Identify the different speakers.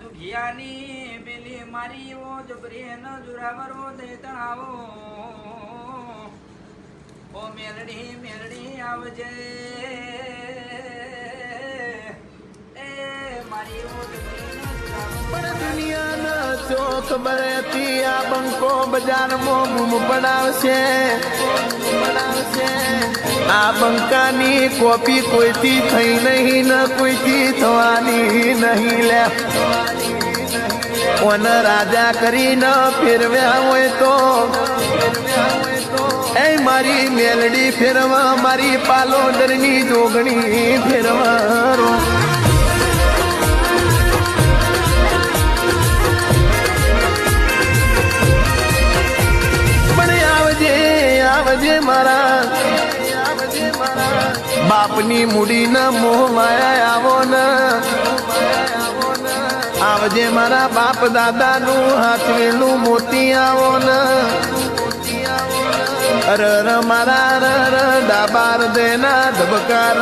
Speaker 1: દુખિયાની પેલી મારી ઓ જબરી ન જુરાવરો દે તણાવો ઓ મેલડી મેલડી આવજે એ મારી ઓ જબરી ન જુરાવરો
Speaker 2: દુનિયાના ચોક બરેતી આ બંકો બજારમાં બૂમ પડાવશે આ બંકાની કોપી કોઈથી થઈ નહીં ને કોઈથી થવાની નહીં લે ઓને રાજા કરીને ફેરવ્યા હોય તો એ મારી મેલડી ફેરવા મારી પાલોદરની જોગણી ફેરવા આવજે મારા બાપની મૂડી ના મોહ માયા આવો ને આવજે મારા બાપ દાદા નું હાથવેલું મોતી આવો ને અર મારા ડાબાર દેના ધબકાર